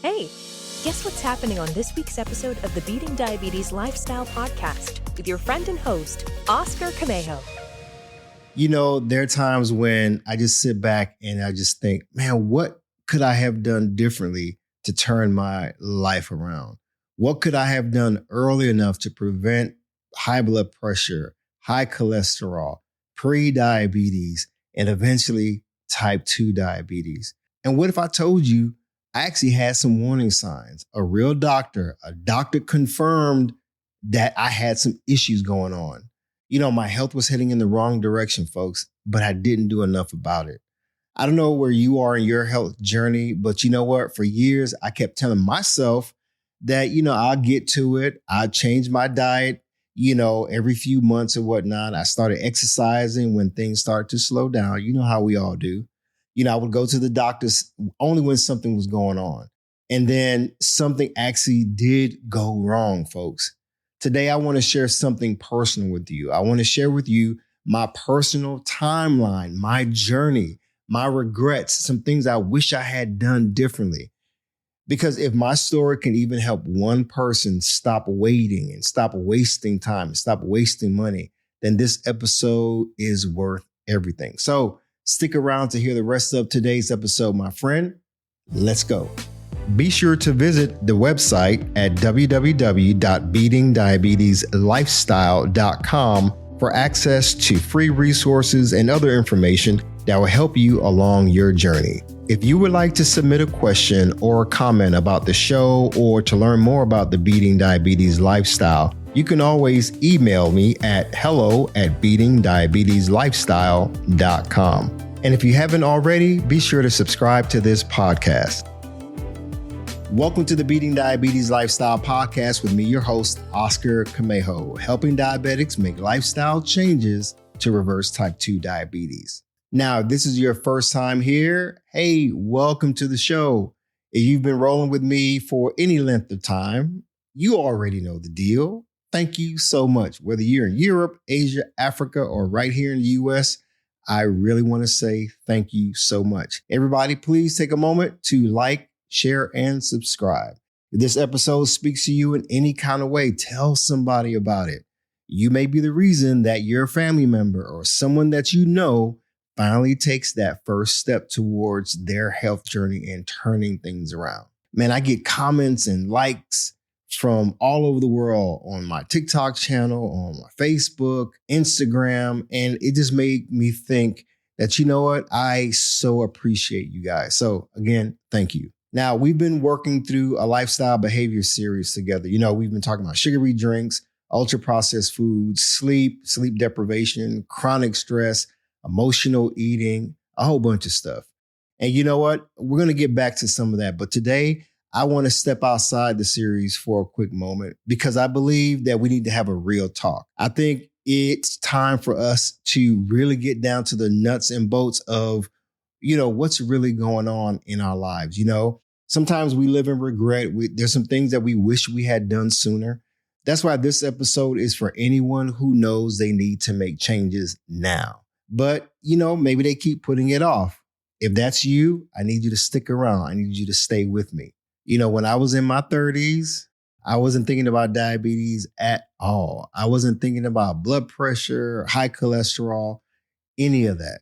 Hey, guess what's happening on this week's episode of the Beating Diabetes Lifestyle Podcast with your friend and host, Oscar Camejo. You know, there are times when I just sit back and I just think, man, what could I have done differently to turn my life around? What could I have done early enough to prevent high blood pressure, high cholesterol, pre-diabetes, and eventually type 2 diabetes? And what if I told you I actually had some warning signs? A doctor confirmed that I had some issues going on. You know, my health was heading in the wrong direction, folks, but I didn't do enough about it. I don't know where you are in your health journey, but you know what? For years, I kept telling myself that, I'll get to it. I'll change my diet, every few months or whatnot. I started exercising when things started to slow down. You know how we all do. I would go to the doctors only when something was going on. And then something actually did go wrong, folks. Today, I want to share something personal with you. I want to share with you my personal timeline, my journey, my regrets, some things I wish I had done differently. Because if my story can even help one person stop waiting and stop wasting time and stop wasting money, then this episode is worth everything. So stick around to hear the rest of today's episode, my friend. Let's go. Be sure to visit the website at www.beatingdiabetieslifestyle.com for access to free resources and other information that will help you along your journey. If you would like to submit a question or a comment about the show or to learn more about the Beating Diabetes Lifestyle, you can always email me at hello@beatingdiabetieslifestyle.com. And if you haven't already, be sure to subscribe to this podcast. Welcome to the Beating Diabetes Lifestyle Podcast with me, your host, Oscar Camejo, helping diabetics make lifestyle changes to reverse type 2 diabetes. Now, if this is your first time here, hey, welcome to the show. If you've been rolling with me for any length of time, you already know the deal. Thank you so much. Whether you're in Europe, Asia, Africa, or right here in the US, I really want to say thank you so much. Everybody, please take a moment to like, share, and subscribe. If this episode speaks to you in any kind of way, tell somebody about it. You may be the reason that your family member or someone that you know finally takes that first step towards their health journey and turning things around. Man, I get comments and likes from all over the world on my TikTok channel, on my Facebook, Instagram, and it just made me think that, you know what? I so appreciate you guys. So again, thank you. Now, we've been working through a lifestyle behavior series together. We've been talking about sugary drinks, ultra-processed foods, sleep deprivation, chronic stress, emotional eating, a whole bunch of stuff. And you know what? We're going to get back to some of that. But today, I want to step outside the series for a quick moment because I believe that we need to have a real talk. I think it's time for us to really get down to the nuts and bolts of, what's really going on in our lives. Sometimes we live in regret. There's some things that we wish we had done sooner. That's why this episode is for anyone who knows they need to make changes now. But, maybe they keep putting it off. If that's you, I need you to stick around. I need you to stay with me. When I was in my 30s, I wasn't thinking about diabetes at all. I wasn't thinking about blood pressure, high cholesterol, any of that.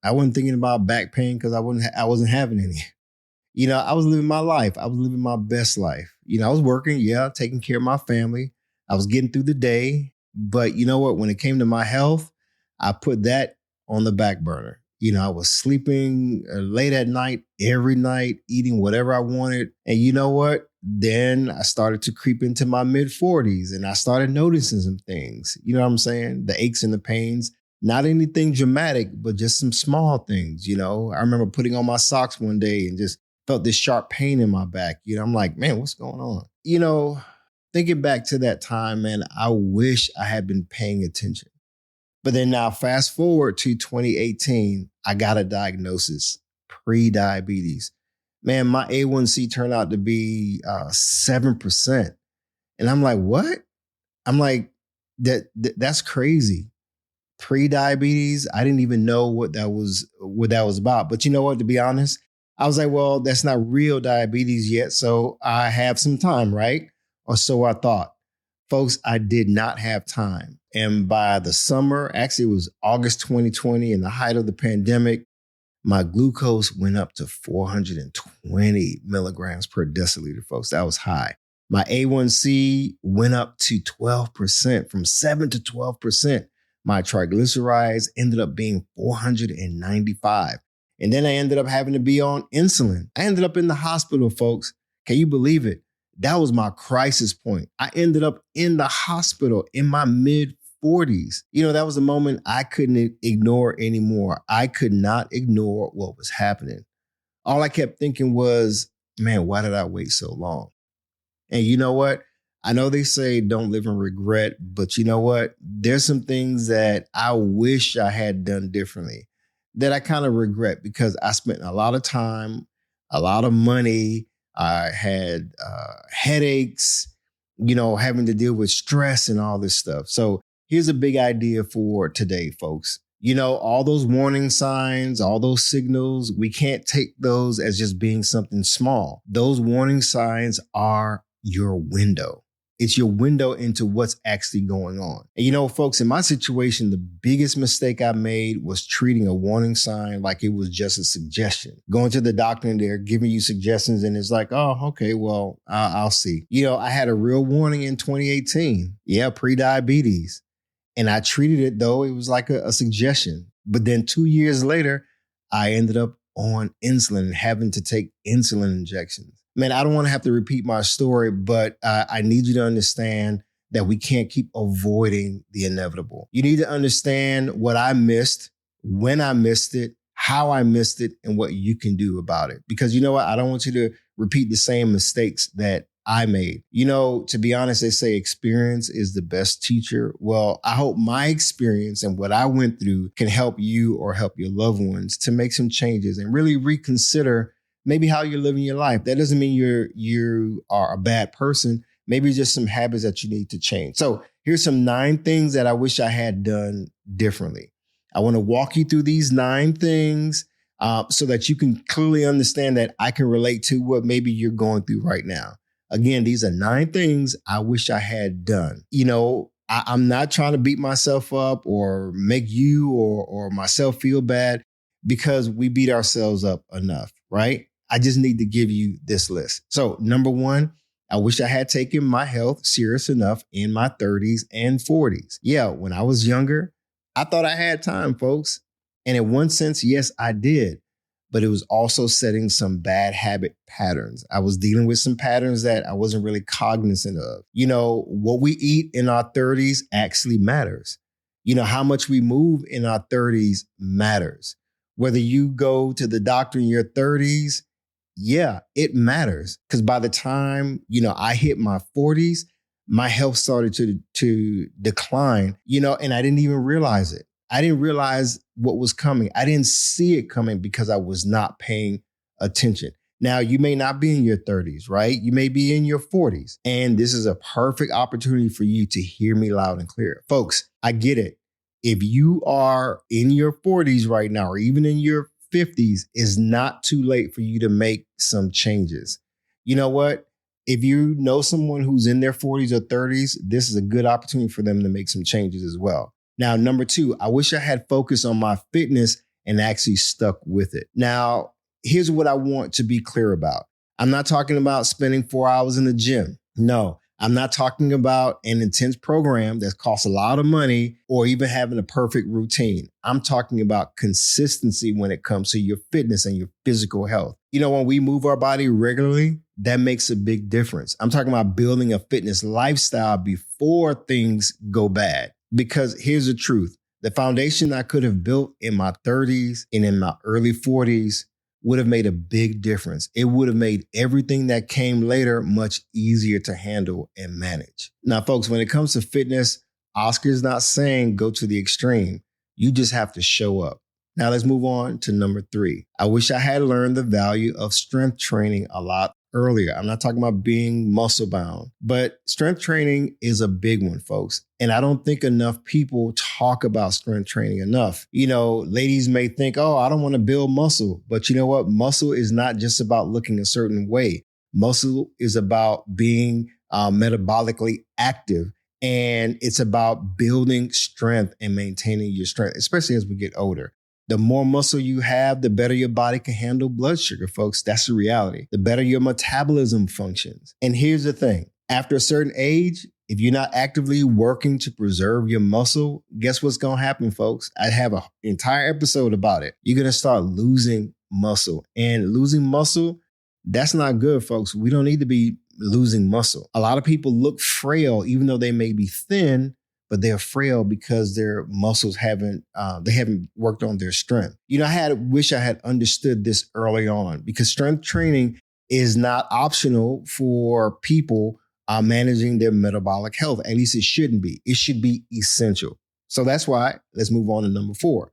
I wasn't thinking about back pain because I wasn't having any. I was living my life. I was living my best life. I was working, taking care of my family. I was getting through the day. But you know what? When it came to my health, I put that on the back burner. I was sleeping late at night, every night, eating whatever I wanted. And you know what? Then I started to creep into my mid-40s and I started noticing some things. You know what I'm saying? The aches and the pains. Not anything dramatic, but just some small things. I remember putting on my socks one day and just felt this sharp pain in my back. I'm like, man, what's going on? Thinking back to that time, man, I wish I had been paying attention. But then now fast forward to 2018, I got a diagnosis, pre-diabetes. Man, my A1C turned out to be 7%. And I'm like, what? I'm like, that's crazy. Pre-diabetes, I didn't even know what that was about. But you know what, to be honest, I was like, well, that's not real diabetes yet. So I have some time, right? Or so I thought. Folks, I did not have time. And by the summer, actually, it was August 2020, in the height of the pandemic, my glucose went up to 420 milligrams per deciliter, folks. That was high. My A1C went up to 12%, from 7 to 12%. My triglycerides ended up being 495. And then I ended up having to be on insulin. I ended up in the hospital, folks. Can you believe it? That was my crisis point. I ended up in the hospital in my mid 40s. That was a moment I couldn't ignore anymore. I could not ignore what was happening. All I kept thinking was, man, why did I wait so long? And you know what? I know they say don't live in regret, but you know what? There's some things that I wish I had done differently that I kind of regret, because I spent a lot of time, a lot of money. I had headaches, having to deal with stress and all this stuff. So here's a big idea for today, folks. All those warning signs, all those signals, we can't take those as just being something small. Those warning signs are your window. It's your window into what's actually going on. And folks, in my situation, the biggest mistake I made was treating a warning sign like it was just a suggestion. Going to the doctor and they're giving you suggestions and it's like, oh, okay, well, I'll see. I had a real warning in 2018. Yeah, pre-diabetes. And I treated it, though it was like a suggestion. But then 2 years later, I ended up on insulin and having to take insulin injections. Man, I don't want to have to repeat my story, but I need you to understand that we can't keep avoiding the inevitable. You need to understand what I missed, when I missed it, how I missed it, and what you can do about it. Because you know what? I don't want you to repeat the same mistakes that I made. To be honest, they say experience is the best teacher. Well, I hope my experience and what I went through can help you or help your loved ones to make some changes and really reconsider maybe how you're living your life. That doesn't mean you are a bad person. Maybe just some habits that you need to change. So here's some 9 things that I wish I had done differently. I want to walk you through these 9 things so that you can clearly understand that I can relate to what maybe you're going through right now. Again, these are 9 things I wish I had done. I'm not trying to beat myself up or make you or myself feel bad, because we beat ourselves up enough, right? I just need to give you this list. So number 1, I wish I had taken my health serious enough in my 30s and 40s. Yeah, when I was younger, I thought I had time, folks. And in one sense, yes, I did. But it was also setting some bad habit patterns. I was dealing with some patterns that I wasn't really cognizant of. What we eat in our 30s actually matters. How much we move in our 30s matters. Whether you go to the doctor in your 30s, yeah, it matters. Because by the time, I hit my 40s, my health started to decline, and I didn't even realize it. I didn't realize what was coming. I didn't see it coming because I was not paying attention. Now, you may not be in your 30s, right? You may be in your 40s. And this is a perfect opportunity for you to hear me loud and clear. Folks, I get it. If you are in your 40s right now, or even in your 50s, it's not too late for you to make some changes. You know what? If you know someone who's in their 40s or 30s, this is a good opportunity for them to make some changes as well. Now, number 2, I wish I had focused on my fitness and actually stuck with it. Now, here's what I want to be clear about. I'm not talking about spending 4 hours in the gym. No, I'm not talking about an intense program that costs a lot of money or even having a perfect routine. I'm talking about consistency when it comes to your fitness and your physical health. When we move our body regularly, that makes a big difference. I'm talking about building a fitness lifestyle before things go bad. Because here's the truth. The foundation I could have built in my 30s and in my early 40s would have made a big difference. It would have made everything that came later much easier to handle and manage. Now, folks, when it comes to fitness, Oscar's not saying go to the extreme. You just have to show up. Now let's move on to number 3. I wish I had learned the value of strength training a lot earlier. I'm not talking about being muscle bound, but strength training is a big one, folks. And I don't think enough people talk about strength training enough. Ladies may think, oh, I don't want to build muscle. But you know what? Muscle is not just about looking a certain way. Muscle is about being metabolically active. And it's about building strength and maintaining your strength, especially as we get older. The more muscle you have, the better your body can handle blood sugar, folks. That's the reality. The better your metabolism functions. And here's the thing. After a certain age, if you're not actively working to preserve your muscle, guess what's going to happen, folks? I have an entire episode about it. You're going to start losing muscle. And losing muscle, that's not good, folks. We don't need to be losing muscle. A lot of people look frail, even though they may be thin, but they're frail because their muscles haven't worked on their strength. Wish I had understood this early on, because strength training is not optional for people managing their metabolic health. At least it shouldn't be. It should be essential. So that's why, let's move on to number 4.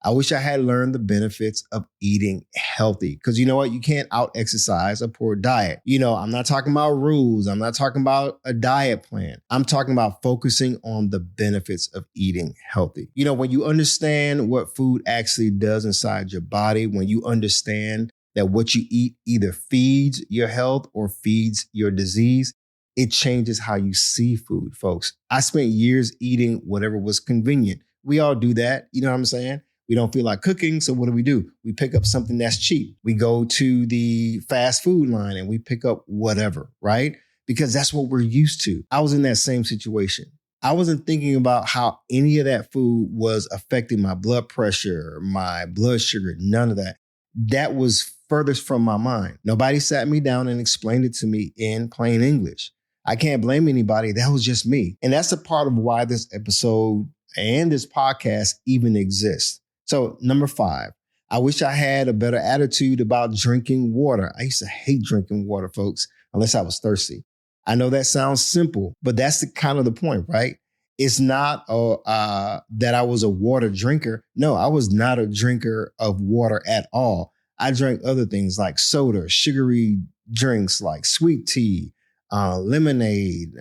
I wish I had learned the benefits of eating healthy, because you know what? You can't out-exercise a poor diet. I'm not talking about rules. I'm not talking about a diet plan. I'm talking about focusing on the benefits of eating healthy. When you understand what food actually does inside your body, when you understand that what you eat either feeds your health or feeds your disease, it changes how you see food, folks. I spent years eating whatever was convenient. We all do that. You know what I'm saying? We don't feel like cooking, so what do? We pick up something that's cheap. We go to the fast food line and we pick up whatever, right? Because that's what we're used to. I was in that same situation. I wasn't thinking about how any of that food was affecting my blood pressure, my blood sugar, none of that. That was furthest from my mind. Nobody sat me down and explained it to me in plain English. I can't blame anybody. That was just me. And that's a part of why this episode and this podcast even exists. So number 5, I wish I had a better attitude about drinking water. I used to hate drinking water, folks, unless I was thirsty. I know that sounds simple, but that's the kind of the point, right? It's not that I was a water drinker. No, I was not a drinker of water at all. I drank other things like soda, sugary drinks like sweet tea, lemonade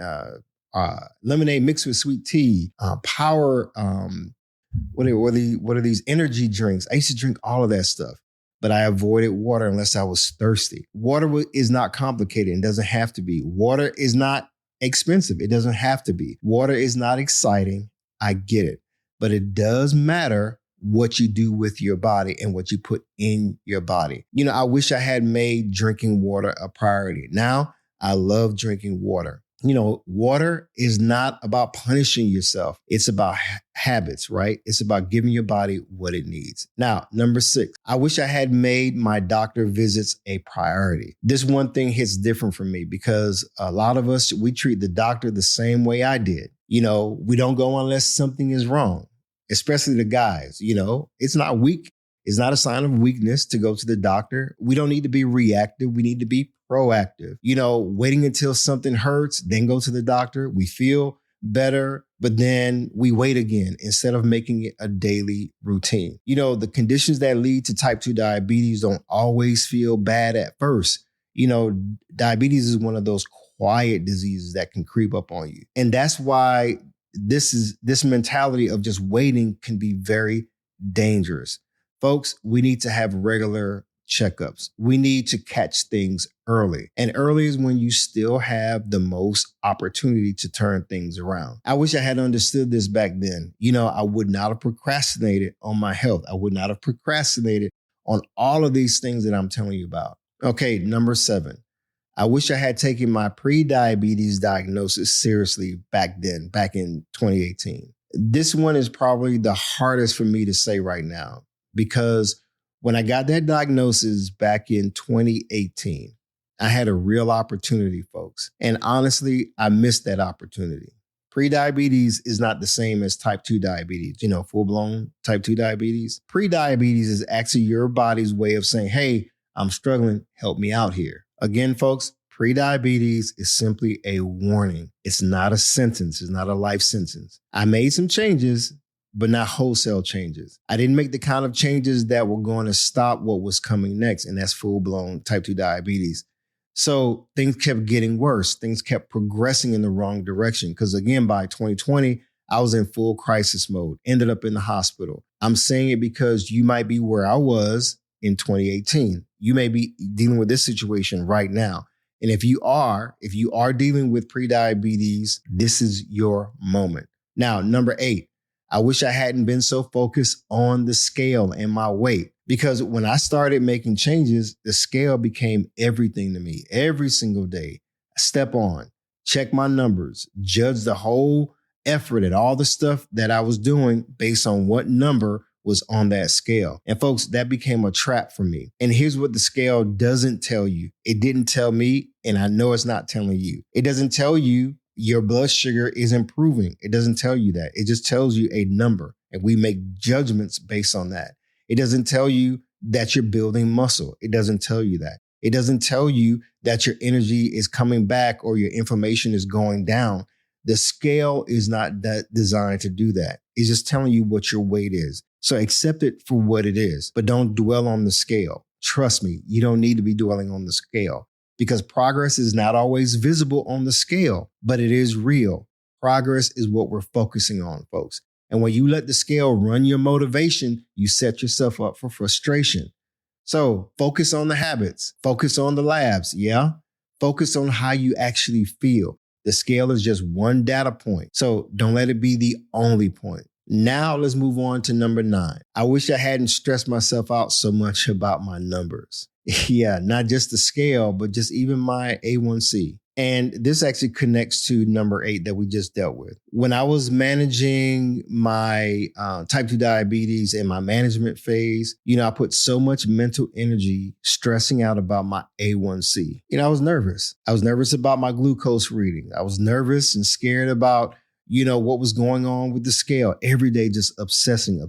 mixed with sweet tea, power. What are these energy drinks? I used to drink all of that stuff, but I avoided water unless I was thirsty. Water is not complicated and doesn't have to be. Water is not expensive. It doesn't have to be. Water is not exciting. I get it, but it does matter what you do with your body and what you put in your body. I wish I had made drinking water a priority. Now I love drinking water. Water is not about punishing yourself. It's about habits, right? It's about giving your body what it needs. Now, number 6, I wish I had made my doctor visits a priority. This one thing hits different for me because a lot of us, we treat the doctor the same way I did. We don't go unless something is wrong, especially the guys. It's not weak. It's not a sign of weakness to go to the doctor. We don't need to be reactive. We need to be proactive. Waiting until something hurts, then go to the doctor. We feel better, but then we wait again instead of making it a daily routine. The conditions that lead to type 2 diabetes don't always feel bad at first. Diabetes is one of those quiet diseases that can creep up on you. And that's why this mentality of just waiting can be very dangerous. Folks, we need to have regular checkups. We need to catch things early. And early is when you still have the most opportunity to turn things around. I wish I had understood this back then. I would not have procrastinated on my health. I would not have procrastinated on all of these things that I'm telling you about. Okay, number 7. I wish I had taken my pre-diabetes diagnosis seriously back then, back in 2018. This one is probably the hardest for me to say right now, because when I got that diagnosis back in 2018, I had a real opportunity, folks. And honestly, I missed that opportunity. Pre-diabetes is not the same as type 2 diabetes, full-blown type 2 diabetes. Pre-diabetes is actually your body's way of saying, hey, I'm struggling, help me out here. Again, folks, pre-diabetes is simply a warning. It's not a sentence. It's not a life sentence. I made some changes, but not wholesale changes. I didn't make the kind of changes that were going to stop what was coming next, and that's full-blown type 2 diabetes. So things kept getting worse. Things kept progressing in the wrong direction. Because again, by 2020, I was in full crisis mode, ended up in the hospital. I'm saying it because you might be where I was in 2018. You may be dealing with this situation right now. And if you are dealing with prediabetes, this is your moment. Now, number 8, I wish I hadn't been so focused on the scale and my weight, because when I started making changes, the scale became everything to me. Every single day, I step on, check my numbers, judge the whole effort and all the stuff that I was doing based on what number was on that scale. And folks, that became a trap for me. And here's what the scale doesn't tell you. It didn't tell me, and I know it's not telling you. It doesn't tell you your blood sugar is improving. It doesn't tell you that. It just tells you a number, and we make judgments based on that. It doesn't tell you that you're building muscle. It doesn't tell you that. It doesn't tell you that your energy is coming back or your inflammation is going down. The scale is not designed to do that. It's just telling you what your weight is. So accept it for what it is, but don't dwell on the scale. Trust me, you don't need to be dwelling on the scale, because progress is not always visible on the scale, but it is real. Progress is what we're focusing on, folks. And when you let the scale run your motivation, you set yourself up for frustration. So focus on the habits, focus on the labs, yeah? Focus on how you actually feel. The scale is just one data point, so don't let it be the only point. Now let's move on to number 9. I wish I hadn't stressed myself out so much about my numbers. Yeah, not just the scale, but just even my A1C. And this actually connects to number 8 that we just dealt with. When I was managing my type 2 diabetes in my management phase, I put so much mental energy stressing out about my A1C. I was nervous. I was nervous about my glucose reading. I was nervous and scared about what was going on with the scale. Every day, just obsessing.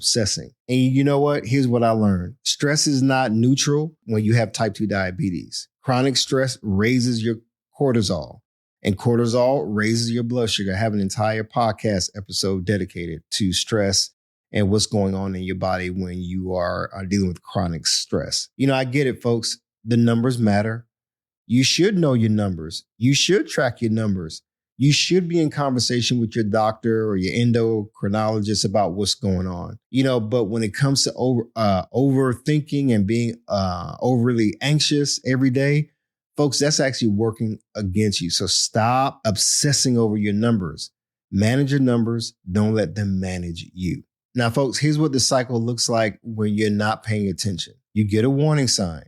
And you know what? Here's what I learned. Stress is not neutral when you have type 2 diabetes. Chronic stress raises your cortisol, and cortisol raises your blood sugar. I have an entire podcast episode dedicated to stress and what's going on in your body when you are dealing with chronic stress. I get it, folks. The numbers matter. You should know your numbers. You should track your numbers. You should be in conversation with your doctor or your endocrinologist about what's going on. But when it comes to overthinking and being overly anxious every day, folks, that's actually working against you. So stop obsessing over your numbers. Manage your numbers. Don't let them manage you. Now, folks, here's what the cycle looks like when you're not paying attention. You get a warning sign.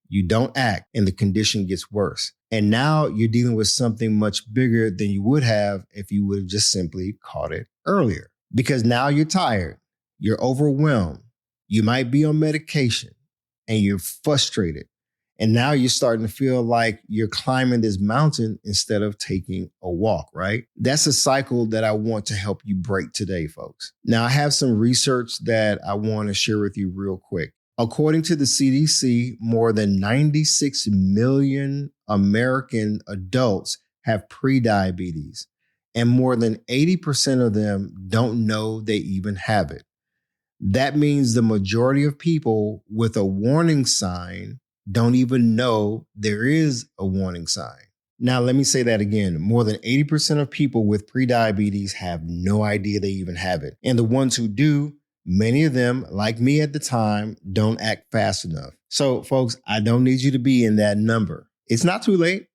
You don't act, and the condition gets worse. And now you're dealing with something much bigger than you would have if you would have just simply caught it earlier. Because now you're tired. You're overwhelmed. You might be on medication, and you're frustrated. And now you're starting to feel like you're climbing this mountain instead of taking a walk, right? That's a cycle that I want to help you break today, folks. Now, I have some research that I want to share with you real quick. According to the CDC, more than 96 million American adults have prediabetes, and more than 80% of them don't know they even have it. That means the majority of people with a warning sign don't even know there is a warning sign. Now, let me say that again. More than 80% of people with prediabetes have no idea they even have it. And the ones who do, many of them, like me at the time, don't act fast enough. So, folks, I don't need you to be in that number. It's not too late.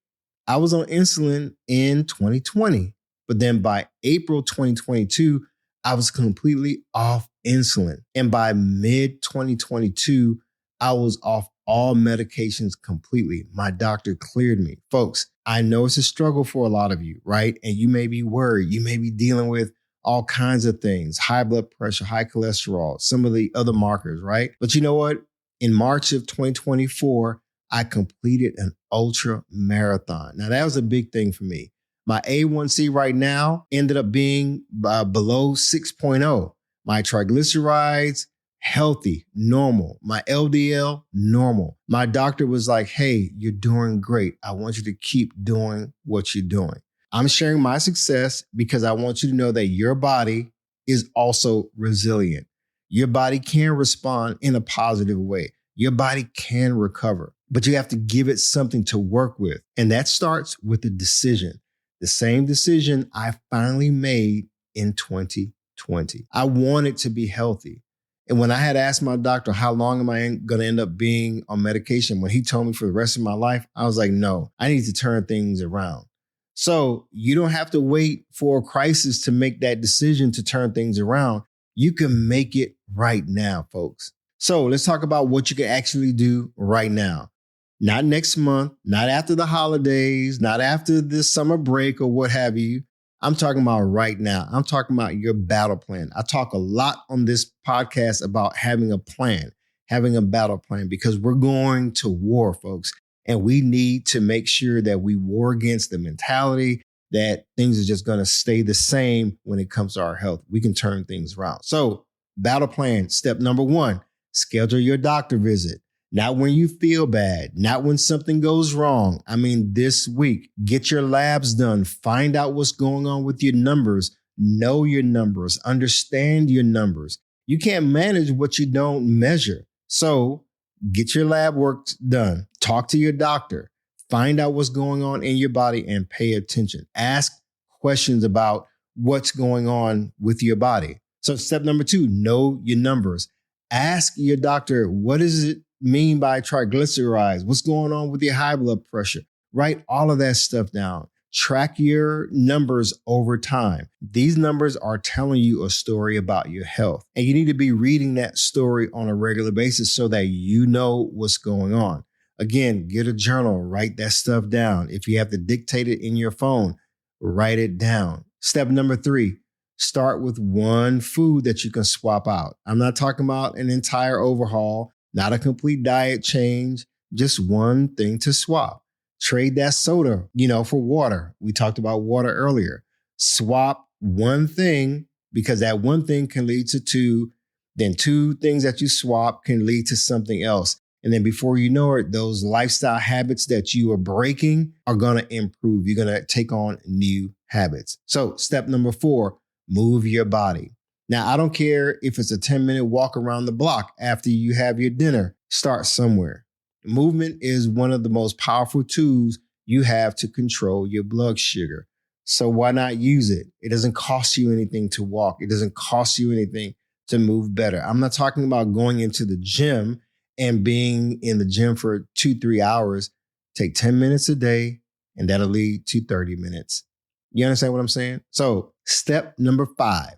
I was on insulin in 2020, but then by April 2022, I was completely off insulin. And by mid 2022, I was off all medications completely. My doctor cleared me. Folks, I know it's a struggle for a lot of you, right? And you may be worried. You may be dealing with all kinds of things, high blood pressure, high cholesterol, some of the other markers, right? But you know what? In March of 2024, I completed an ultra marathon. Now, that was a big thing for me. My A1C right now ended up being below 6.0. My triglycerides, healthy, normal. My LDL, normal. My doctor was like, hey, you're doing great. I want you to keep doing what you're doing. I'm sharing my success because I want you to know that your body is also resilient. Your body can respond in a positive way. Your body can recover. but you have to give it something to work with. And that starts with a decision. The same decision I finally made in 2020. I wanted to be healthy. And when I had asked my doctor, how long am I going to end up being on medication? When he told me for the rest of my life, I was like, no, I need to turn things around. So you don't have to wait for a crisis to make that decision to turn things around. You can make it right now, folks. So let's talk about what you can actually do right now. Not next month, not after the holidays, not after this summer break or what have you. I'm talking about right now. I'm talking about your battle plan. I talk a lot on this podcast about having a plan, having a battle plan, because we're going to war, folks. And we need to make sure that we war against the mentality that things are just going to stay the same when it comes to our health. We can turn things around. So, battle plan, step number 1, schedule your doctor visit. Not when you feel bad, not when something goes wrong. I mean, this week, get your labs done. Find out what's going on with your numbers. Know your numbers. Understand your numbers. You can't manage what you don't measure. So get your lab work done. Talk to your doctor. Find out what's going on in your body and pay attention. Ask questions about what's going on with your body. So step number 2, know your numbers. Ask your doctor, what does it mean by triglycerides? What's going on with your high blood pressure? Write all of that stuff down. Track your numbers over time. These numbers are telling you a story about your health. And you need to be reading that story on a regular basis so that you know what's going on. Again, get a journal, write that stuff down. If you have to dictate it in your phone, write it down. Step number 3, start with one food that you can swap out. I'm not talking about an entire overhaul, not a complete diet change, just one thing to swap. Trade that soda, for water. We talked about water earlier. Swap one thing, because that one thing can lead to 2. Then 2 things that you swap can lead to something else. And then before you know it, those lifestyle habits that you are breaking are going to improve. You're going to take on new habits. So step number 4, move your body. Now, I don't care if it's a 10-minute walk around the block after you have your dinner. Start somewhere. Movement is one of the most powerful tools you have to control your blood sugar. So why not use it? It doesn't cost you anything to walk. It doesn't cost you anything to move better. I'm not talking about going into the gym and being in the gym for 2-3 hours. Take 10 minutes a day, and that'll lead to 30 minutes. You understand what I'm saying? So step number 5,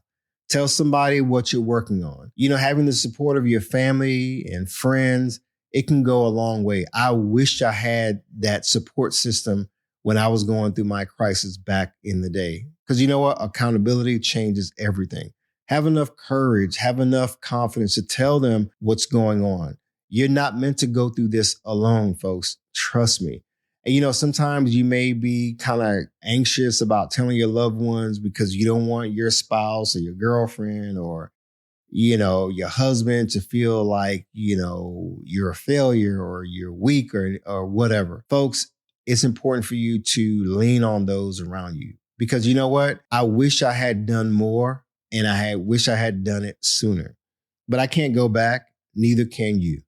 tell somebody what you're working on. Having the support of your family and friends, it can go a long way. I wish I had that support system when I was going through my crisis back in the day. Because you know what? Accountability changes everything. Have enough courage, have enough confidence to tell them what's going on. You're not meant to go through this alone, folks. Trust me. And sometimes you may be kind of anxious about telling your loved ones because you don't want your spouse or your girlfriend or your husband to feel like, you're a failure or you're weak or whatever. Folks, it's important for you to lean on those around you because you know what? I wish I had done more and I wish I had done it sooner, but I can't go back. Neither can you.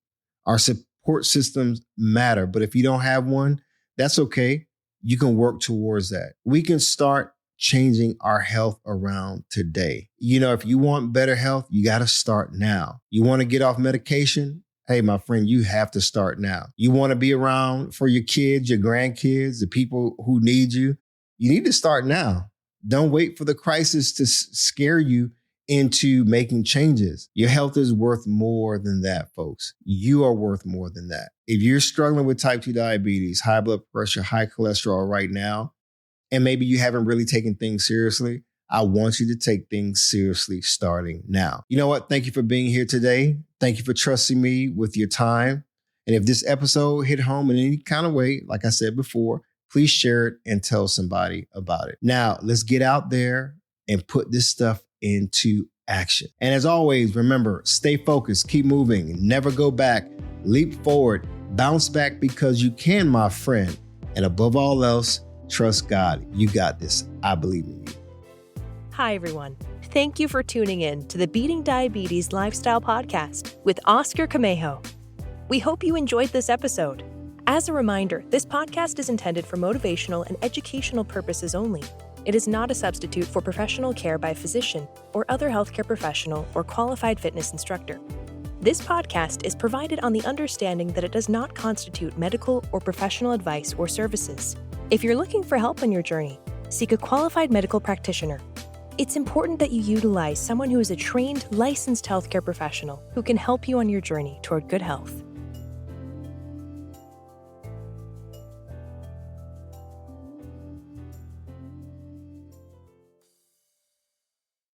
Our support systems matter, but if you don't have one, that's okay. You can work towards that. We can start changing our health around today. If you want better health, you got to start now. You want to get off medication? Hey, my friend, you have to start now. You want to be around for your kids, your grandkids, the people who need you? You need to start now. Don't wait for the crisis to scare you into making changes. Your health is worth more than that, folks. You are worth more than that. If you're struggling with type 2 diabetes, high blood pressure, high cholesterol right now, and maybe you haven't really taken things seriously, I want you to take things seriously starting now. You know what? Thank you for being here today. Thank you for trusting me with your time. And if this episode hit home in any kind of way, like I said before, please share it and tell somebody about it. Now, let's get out there and put this stuff into action. And as always, remember, stay focused, keep moving, never go back, leap forward, bounce back because you can, my friend. And above all else, trust God. You got this. I believe in you. Hi, everyone. Thank you for tuning in to the Beating Diabetes Lifestyle Podcast with Oscar Camejo. We hope you enjoyed this episode. As a reminder, this podcast is intended for motivational and educational purposes only. It is not a substitute for professional care by a physician or other healthcare professional or qualified fitness instructor. This podcast is provided on the understanding that it does not constitute medical or professional advice or services. If you're looking for help on your journey, seek a qualified medical practitioner. It's important that you utilize someone who is a trained, licensed healthcare professional who can help you on your journey toward good health.